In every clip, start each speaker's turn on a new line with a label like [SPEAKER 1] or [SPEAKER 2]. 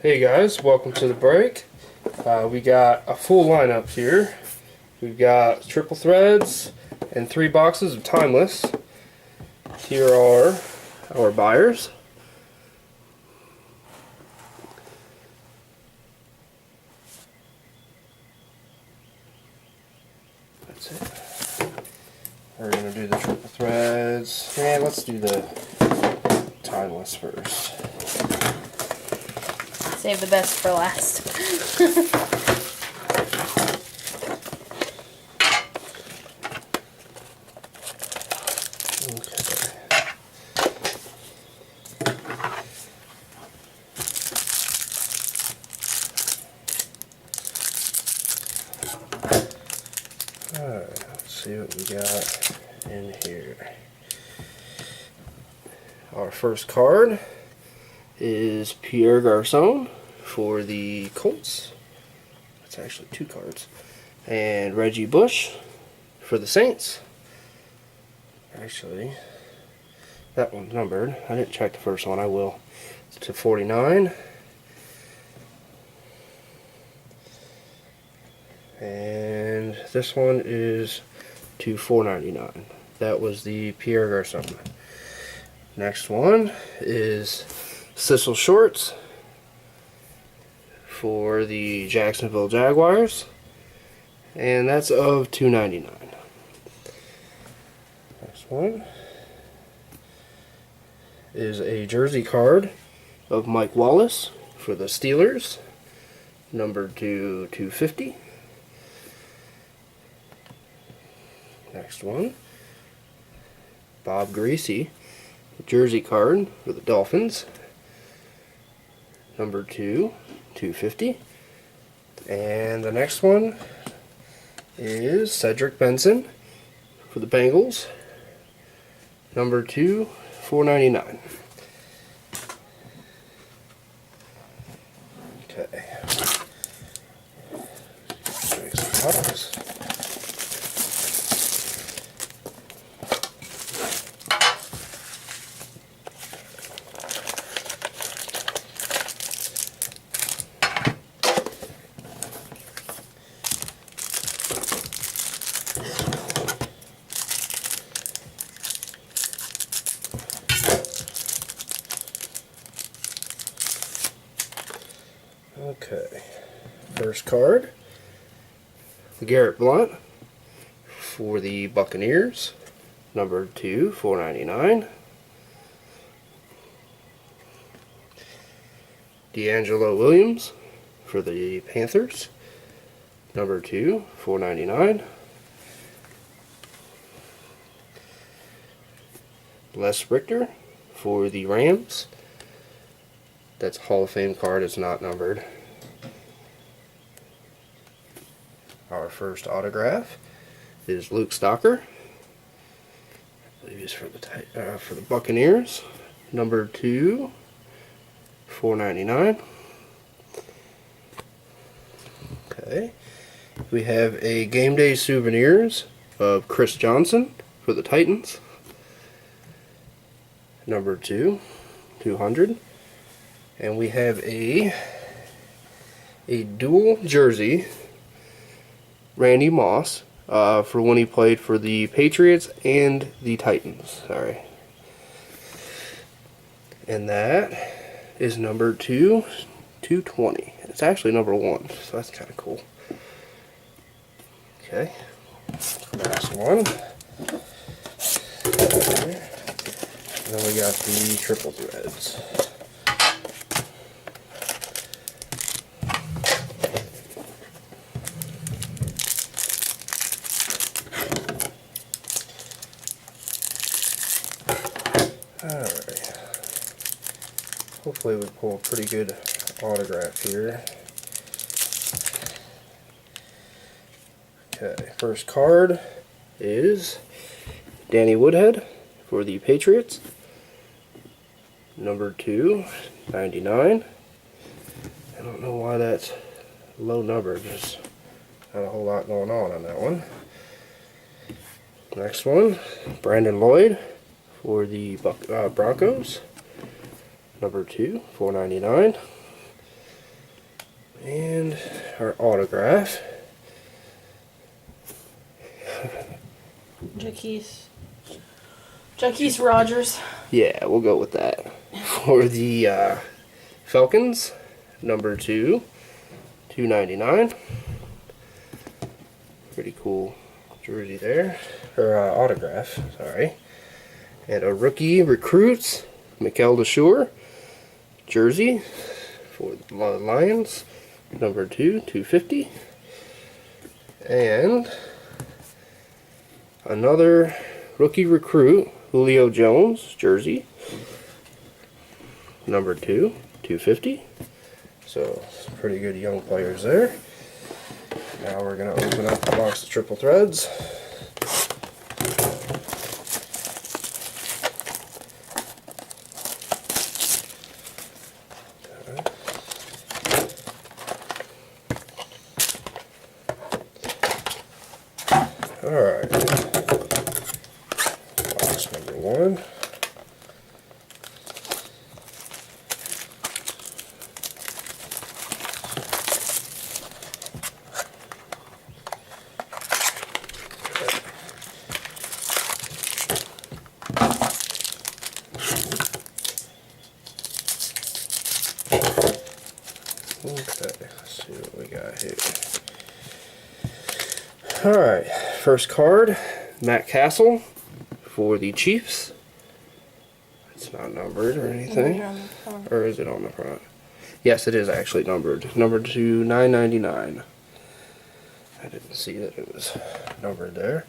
[SPEAKER 1] Hey guys, welcome to the break. We got a full lineup here. We've got triple threads and 3 boxes of Timeless. Here are our buyers. That's it. We're going to do the triple threads. Yeah, let's do the Timeless first.
[SPEAKER 2] Save the best for last.
[SPEAKER 1] Alright, let's see what we got in here. Our first card is Pierre Garcon for the Colts. That's actually 2 cards. And Reggie Bush for the Saints. Actually, that one's numbered. I didn't check the first one. I will. It's to 49. And this one is to 4.99. That was the Pierre Garcon. Next one is Cecil Shorts for the Jacksonville Jaguars, and that's of $2.99. Next one is a jersey card of Mike Wallace for the Steelers, numbered to 250. Next one, Bob Greasy, jersey card for the Dolphins, number 250. And the next one is Cedric Benson for the Bengals, number 2, $4.99. Okay. Make some cards. Okay, first card, Garrett Blount for the Buccaneers, number 2, $4.99. D'Angelo Williams for the Panthers, number 2, $4.99. Les Richter for the Rams. That's Hall of Fame card, it's not numbered. Our first autograph is Luke Stocker. I believe he's for the Buccaneers, number 2, $4.99. Okay, we have a Game Day Souvenirs of Chris Johnson for the Titans, number 2, 200. And we have a dual jersey, Randy Moss, for when he played for the Patriots and the Titans. Sorry. And that is number 2, 220. It's actually number 1, so that's kind of cool. Okay. Last one. Okay. And then we got the triple threads. Alright. Hopefully we pull a pretty good autograph here. Okay, first card is Danny Woodhead for the Patriots, number 2, $99. I don't know why that's low numbered. There's not a whole lot going on that one. Next one, Brandon Lloyd for the Broncos, number 2, $4.99. And our autograph.
[SPEAKER 2] Jaquise Rogers.
[SPEAKER 1] Yeah, we'll go with that. For the Falcons, number 2, $2.99. Pretty cool jersey there. Or autograph, sorry. And a rookie recruits, Mikel DeSure jersey for the Lions, number 2, $2.50. And another rookie recruit, Julio Jones jersey, number 2, $2.50. So pretty good young players there. Now we're gonna open up the box of Triple Threads. Alright. Box number 1. Okay, let's see what we got here. Alright, first card, Matt Castle for the Chiefs. It's not numbered or anything. Or is it on the front? Yes, it is actually numbered. Numbered to $9.99. I didn't see that it was numbered there.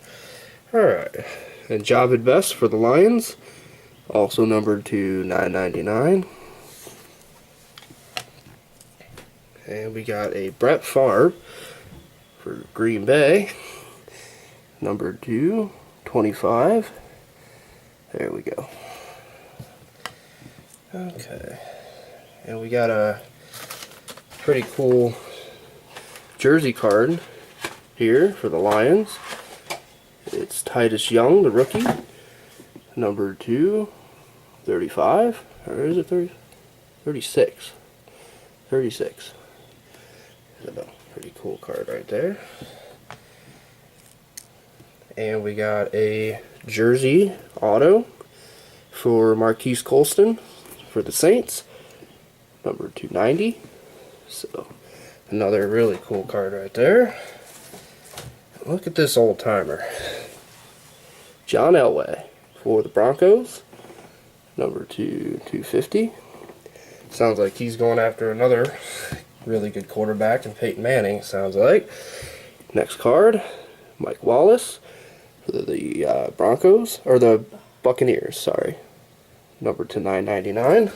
[SPEAKER 1] Alright, and Javid Best for the Lions. Also numbered to $9.99. And we got a Brett Favre for Green Bay, number 2/25. There we go. Okay, and we got a pretty cool jersey card here for the Lions. It's Titus Young, the rookie, number 2/35, or is it 30? 36. 36. So, pretty cool card right there. And we got a jersey auto for Marquise Colston for the Saints, number 290. So another really cool card right there. Look at this old timer. John Elway for the Broncos, number 250. Sounds like he's going after another really good quarterback in Peyton Manning, sounds like. Next card, Mike Wallace for the Broncos, or the Buccaneers, sorry. Number to $9.99.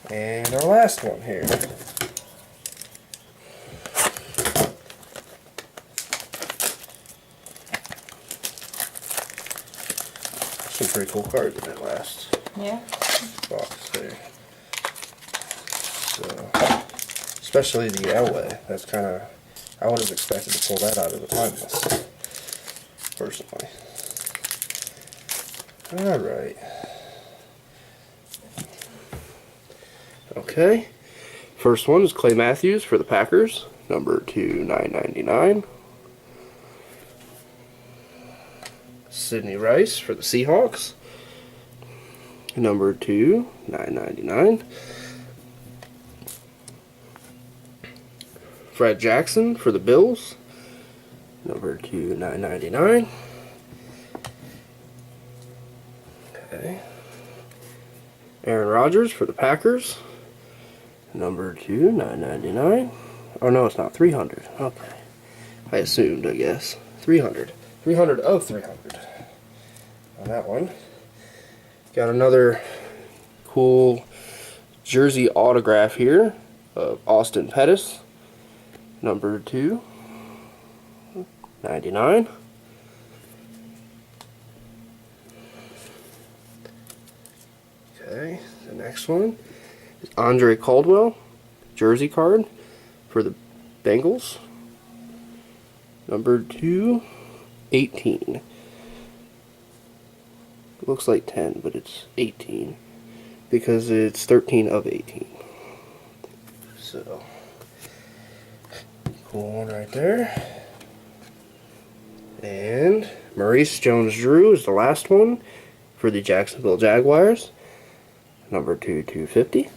[SPEAKER 1] And our last one here. Some pretty cool cards in that last box there. So, especially the Elway. That's kind of, I would have expected to pull that out of the timeless, personally. Alright. Okay. First one is Clay Matthews for the Packers, number 2/999. Sidney Rice for the Seahawks, number 2/999. Fred Jackson for the Bills, number 2/999. Okay. Aaron Rodgers for the Packers, number 2/999. Oh no, it's not 300. Okay, I assumed, I guess 300. 300 of 300 on that one. Got another cool jersey autograph here of Austin Pettis, number 2/99. Okay, the next one is Andre Caldwell, jersey card for the Bengals, number 2/18. It looks like 10, but it's 18 because it's 13 of 18. So Cool one right there. And Maurice Jones-Drew is the last one for the Jacksonville Jaguars. Number 2/250.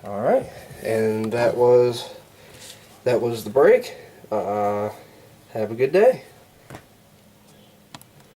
[SPEAKER 1] Alright, and that was the break. Have a good day.